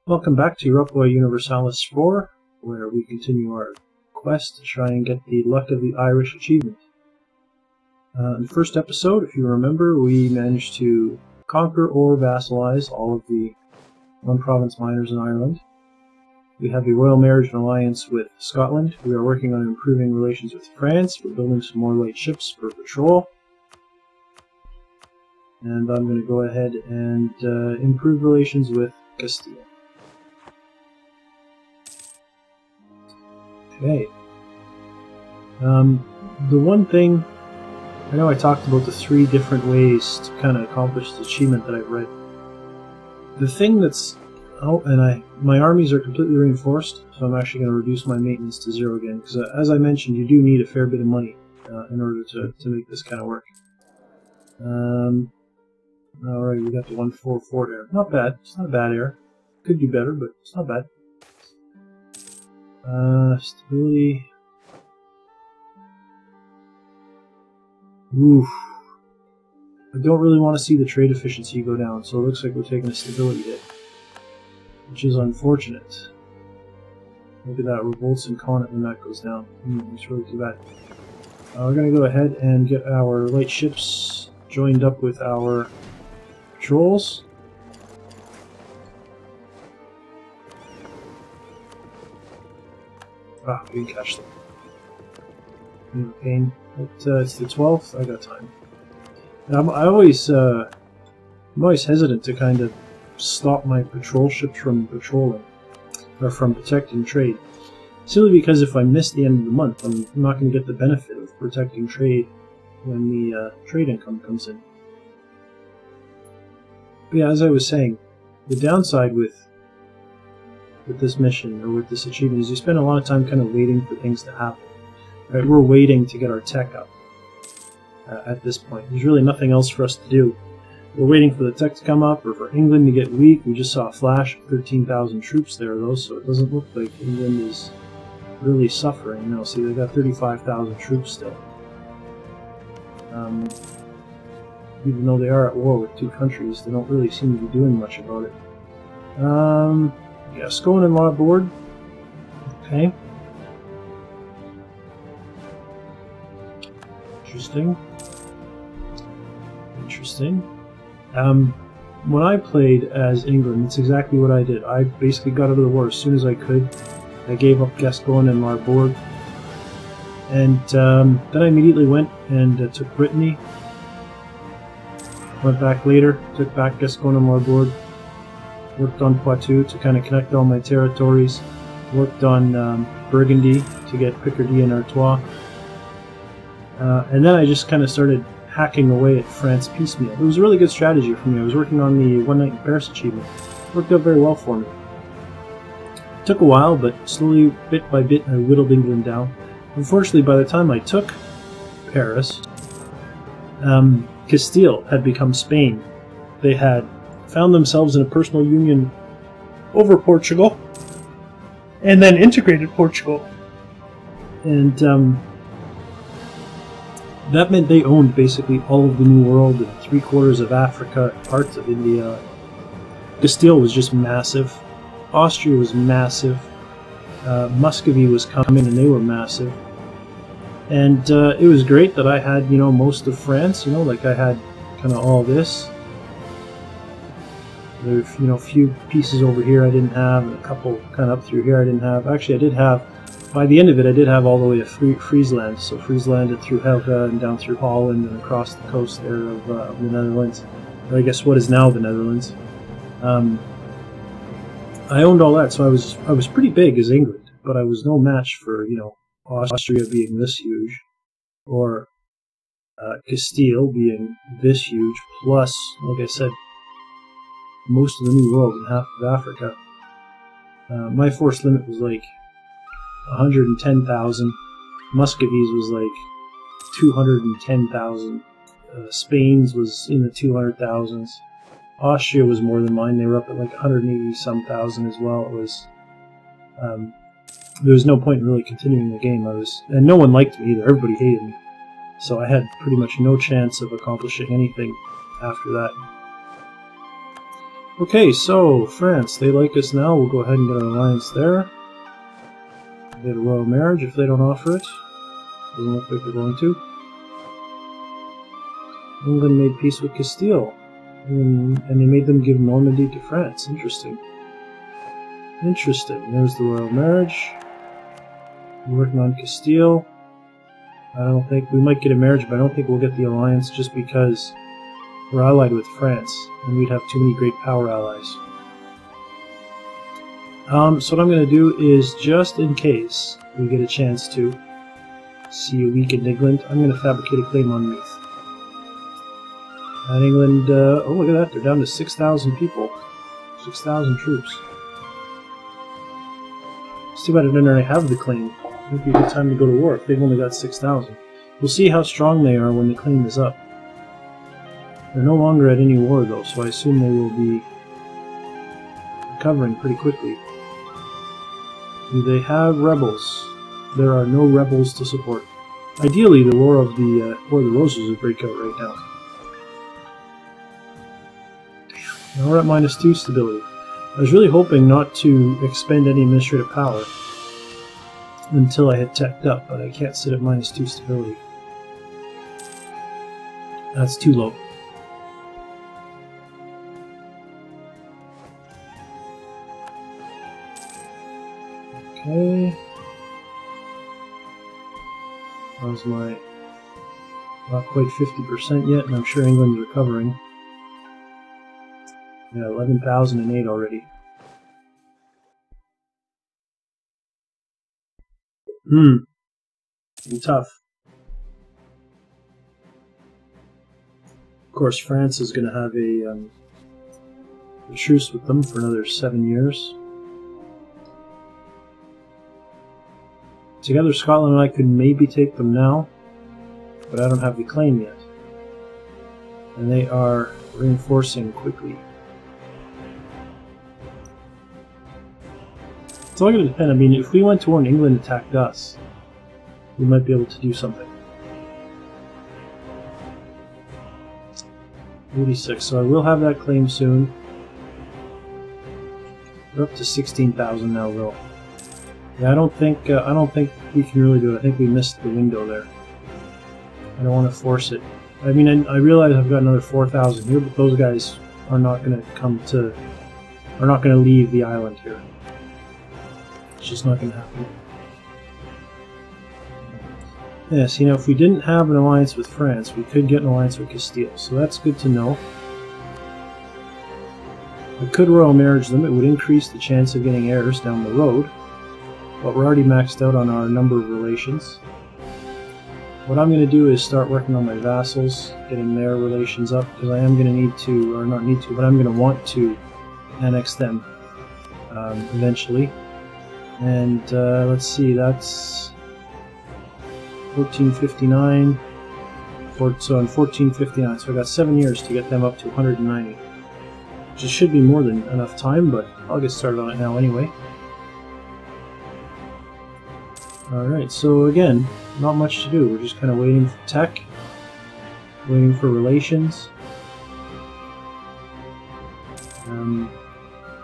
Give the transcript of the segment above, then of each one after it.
Welcome back to Europa Universalis IV, where we continue our quest to try and get the Luck of the Irish achievement. In the first episode, if you remember, we managed to conquer or vassalize all of the one-province miners in Ireland. We have a royal marriage and alliance with Scotland. We are working on improving relations with France. We're building some more light ships for patrol. And I'm going to go ahead and improve relations with Castile. Okay. The one thing, I know I talked about the 3 different ways to kind of accomplish the achievement that I've read. The thing that's, my armies are completely reinforced, so I'm actually going to reduce my maintenance to 0 again, because as I mentioned, you do need a fair bit of money in order to make this kind of work. Alright, we got the 144 air. Not bad, it's not a bad air. Could do better, but it's not bad. Stability. Oof. I don't really want to see the trade efficiency go down, so it looks like we're taking a stability hit, which is unfortunate. Look at that, revolts and con it when that goes down. It's really too bad. We're going to go ahead and get our light ships joined up with our patrols. Ah, we didn't catch them. Pain. It's the 12th. I got time. Now, I'm always hesitant to kind of stop my patrol ships from patrolling or from protecting trade. Simply because if I miss the end of the month, I'm not going to get the benefit of protecting trade when the trade income comes in. But yeah, as I was saying, the downside with this mission, or with this achievement, is you spend a lot of time kind of waiting for things to happen. Right? We're waiting to get our tech up at this point. There's really nothing else for us to do. We're waiting for the tech to come up, or for England to get weak. We just saw a flash of 13,000 troops there, though, so it doesn't look like England is really suffering. You know, see, they've got 35,000 troops still. Even though they are at war with 2 countries, they don't really seem to be doing much about it. Yes, going in law board. Okay. Interesting. Interesting. When I played as England, it's exactly what I did. I basically got out of the war as soon as I could. I gave up Gascogne and Larbourg. And then I immediately went and took Brittany. Went back later, took back Gascogne and Larbourg. Worked on Poitou to kind of connect all my territories. Worked on Burgundy to get Picardy and Artois. And then I just kind of started hacking away at France piecemeal. It was a really good strategy for me. I was working on the One Night in Paris achievement. It worked out very well for me. It took a while, but slowly, bit by bit, I whittled England down. Unfortunately, by the time I took Paris, Castile had become Spain. They had found themselves in a personal union over Portugal, and then integrated Portugal. And that meant they owned basically all of the New World and 3/4 of Africa, parts of India. Castile was just massive. Austria was massive. Muscovy was coming, and they were massive. And it was great that I had, you know, most of France. You know, like I had kind of all this. There's, you know, a few pieces over here I didn't have, and a couple kind of up through here I didn't have. Actually, I did have, by the end of it, I did have all the way to Friesland. So Friesland and through Helga and down through Holland and across the coast there of the Netherlands. Or I guess what is now the Netherlands. I owned all that, so I was pretty big as England, but I was no match for, you know, Austria being this huge, or Castile being this huge, plus, like I said, most of the New World and half of Africa. My force limit was like 110,000. Muscovy's was like 210,000. Spain's was in the 200,000s. Austria was more than mine. They were up at like 180-some thousand as well. It was there was no point in really continuing the game. And no one liked me either. Everybody hated me. So I had pretty much no chance of accomplishing anything after that. Okay, so France, they like us now. We'll go ahead and get our alliance there. Get a royal marriage if they don't offer it. Doesn't look like they're going to. England made peace with Castile. And they made them give Normandy to France. Interesting. Interesting. There's the royal marriage. We're working on Castile. I don't think we might get a marriage, but I don't think we'll get the alliance just because we're allied with France, and we'd have too many great power allies. So what I'm going to do is, just in case we get a chance to see a weakened England, I'm going to fabricate a claim on Meath. And England, oh look at that, they're down to 6,000 people. 6,000 troops. It's too bad I didn't already have the claim. It would be a good time to go to war if they've only got 6,000. We'll see how strong they are when the claim is up. They're no longer at any war though, so I assume they will be recovering pretty quickly. Do they have rebels? There are no rebels to support. Ideally, the War of the Roses would break out right now. Now we're at -2 stability. I was really hoping not to expend any administrative power until I had teched up, but I can't sit at -2 stability. That's too low. Okay. How's my... not quite 50% yet, and I'm sure England's recovering. Yeah, 11,008 already. Tough. Of course, France is going to have a truce with them for another 7 years. Together, Scotland and I could maybe take them now, but I don't have the claim yet. And they are reinforcing quickly. It's all going to depend. I mean, if we went to war and England attacked us, we might be able to do something. 86, so I will have that claim soon. We're up to 16,000 now, though. Yeah, I don't think we can really do it. I think we missed the window there. I don't want to force it. I mean, I realize I've got another 4,000 here, but those guys are not going to are not going to leave the island here. It's just not going to happen. Yeah, see, now if we didn't have an alliance with France, we could get an alliance with Castile, so that's good to know. We could royal marriage them. It would increase the chance of getting heirs down the road, but we're already maxed out on our number of relations. What I'm going to do is start working on my vassals, getting their relations up, because I am going to need to, or not need to, but I'm going to want to annex them eventually. And let's see, that's 1459, so in 1459, so I got 7 years to get them up to 190. Which should be more than enough time, but I'll get started on it now anyway. Alright, so again, not much to do. We're just kind of waiting for tech, waiting for relations,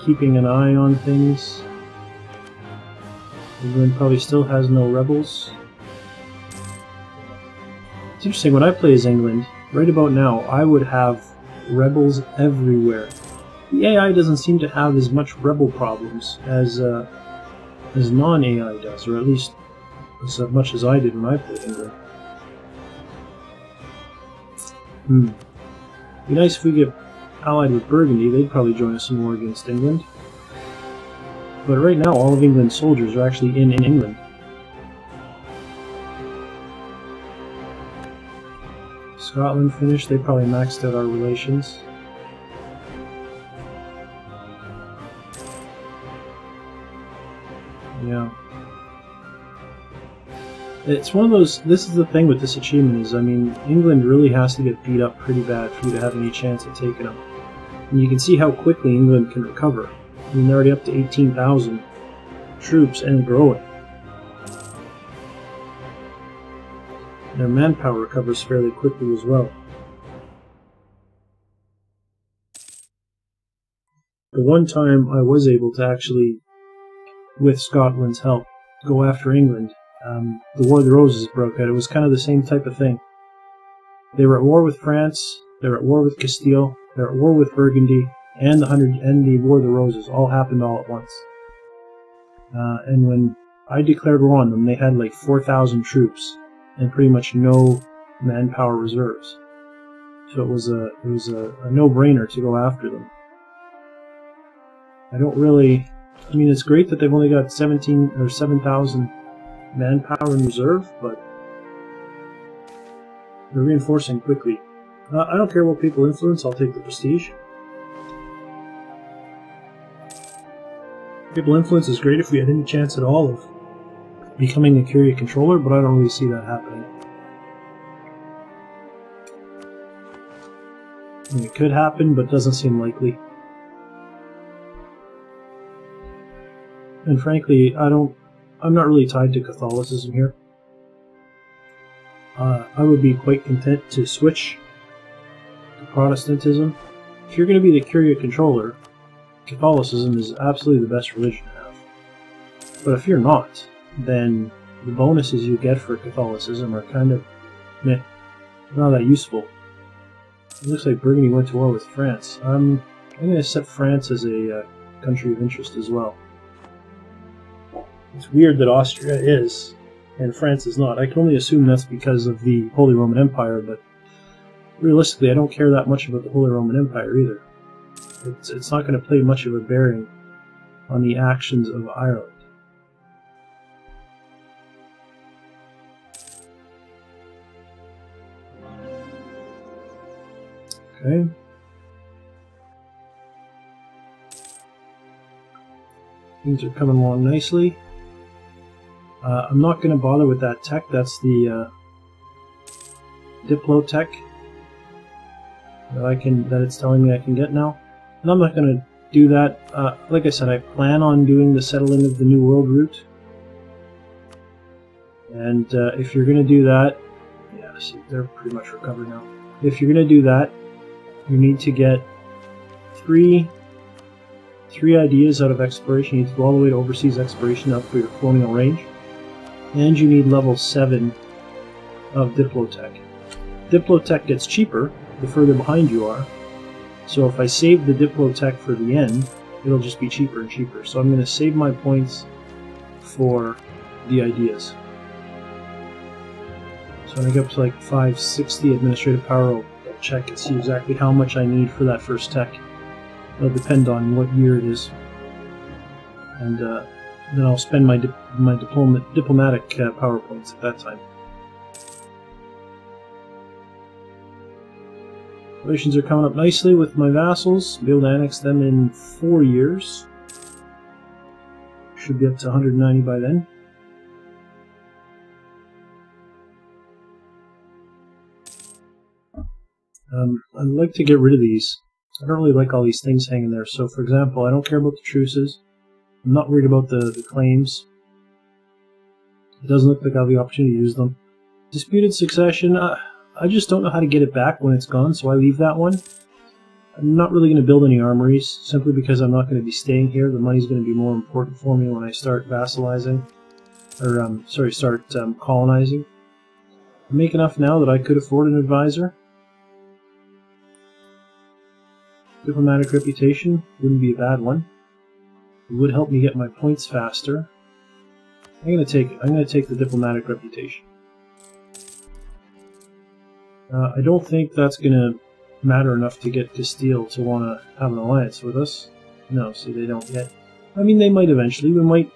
keeping an eye on things. England probably still has no rebels. It's interesting, when I play as England, right about now, I would have rebels everywhere. The AI doesn't seem to have as much rebel problems as non-AI does, or at least as much as I did when I played England. Be nice if we get allied with Burgundy. They'd probably join us in war against England. But right now, all of England's soldiers are actually in England. Scotland finished. They probably maxed out our relations. Yeah. It's one of those, this is the thing with this achievement is, I mean, England really has to get beat up pretty bad for you to have any chance at taking them. And you can see how quickly England can recover. I mean, they're already up to 18,000 troops and growing. Their manpower recovers fairly quickly as well. The one time I was able to actually, with Scotland's help, go after England, the War of the Roses broke out. It was kind of the same type of thing. They were at war with France, they were at war with Castile, they were at war with Burgundy, and the War of the Roses all happened all at once. And when I declared war on them, they had like 4,000 troops and pretty much no manpower reserves. So it was a no-brainer to go after them. I mean, it's great that they've only got 17 or 7,000 manpower in reserve, but they're reinforcing quickly. I don't care what people influence, I'll take the prestige. People influence is great if we had any chance at all of becoming a Curia controller, but I don't really see that happening. I mean, it could happen, but doesn't seem likely. And frankly, I'm not really tied to Catholicism here. I would be quite content to switch to Protestantism. If you're going to be the Curia controller, Catholicism is absolutely the best religion to have. But if you're not, then the bonuses you get for Catholicism are kind of meh, not that useful. It looks like Burgundy went to war with France. I'm going to set France as a country of interest as well. It's weird that Austria is, and France is not. I can only assume that's because of the Holy Roman Empire, but realistically I don't care that much about the Holy Roman Empire either. It's not going to play much of a bearing on the actions of Ireland. Okay. Things are coming along nicely. I'm not going to bother with that tech. That's the Diplo tech that it's telling me I can get now. And I'm not going to do that. Like I said, I plan on doing the settling of the New World route. And if you're going to do that, yeah, see, they're pretty much recovered now. If you're going to do that, you need to get three ideas out of exploration. You need to go all the way to overseas exploration up for your colonial range. And you need level 7 of Diplotech. Diplotech gets cheaper the further behind you are. So if I save the Diplotech for the end, it'll just be cheaper and cheaper. So I'm going to save my points for the ideas. So when I get up to like 560 administrative power, I'll check and see exactly how much I need for that first tech. It'll depend on what year it is. And then I'll spend my diplomatic power points at that time. Relations are coming up nicely with my vassals. Be able to annex them in 4 years. Should be up to 190 by then. I'd like to get rid of these. I don't really like all these things hanging there. So, for example, I don't care about the truces. I'm not worried about the claims. It doesn't look like I'll have the opportunity to use them. Disputed succession, I just don't know how to get it back when it's gone, so I leave that one. I'm not really going to build any armories, simply because I'm not going to be staying here. The money's going to be more important for me when I start vassalizing, or start colonizing. I make enough now that I could afford an advisor. Diplomatic reputation wouldn't be a bad one. It would help me get my points faster. I'm gonna take the diplomatic reputation. I don't think that's gonna matter enough to get Castile to want to have an alliance with us. No, see, they don't yet. I mean, they might eventually. We might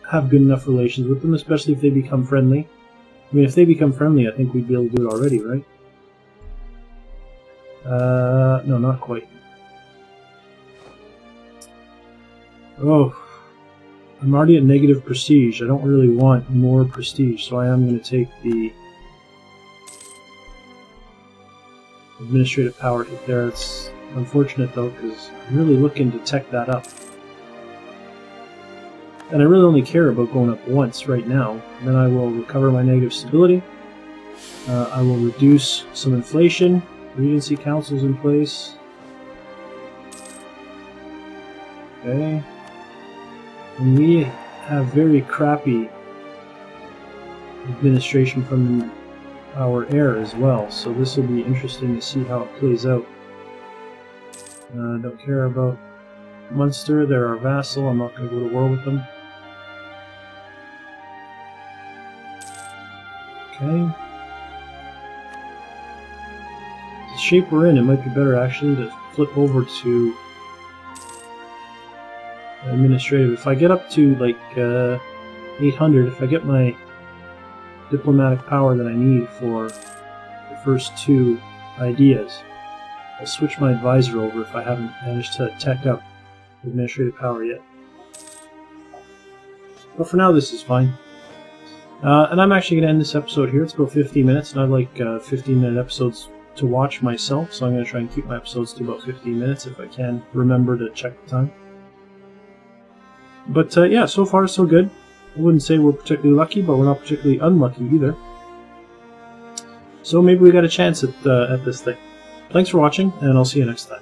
have good enough relations with them, especially if they become friendly. I mean, if they become friendly, I think we'd be able to do it already, right? No, not quite. Oh, I'm already at negative prestige. I don't really want more prestige, so I am going to take the administrative power hit there. It's unfortunate though, because I'm really looking to tech that up. And I really only care about going up once right now. Then I will recover my negative stability. I will reduce some inflation. Regency Council's in place. Okay. And we have very crappy administration from our heir as well, so this will be interesting to see how it plays out. Don't care about Munster, they're our vassal, I'm not going to go to war with them. Okay. The shape we're in, it might be better actually to flip over to administrative. If I get up to like 800, if I get my diplomatic power that I need for the first two ideas, I'll switch my advisor over if I haven't managed to tech up administrative power yet. But for now, this is fine. And I'm actually going to end this episode here. It's about 15 minutes, and I like 15-minute episodes to watch myself, so I'm going to try and keep my episodes to about 15 minutes if I can remember to check the time. But yeah, so far so good. I wouldn't say we're particularly lucky, but we're not particularly unlucky either. So maybe we got a chance at this thing. Thanks for watching, and I'll see you next time.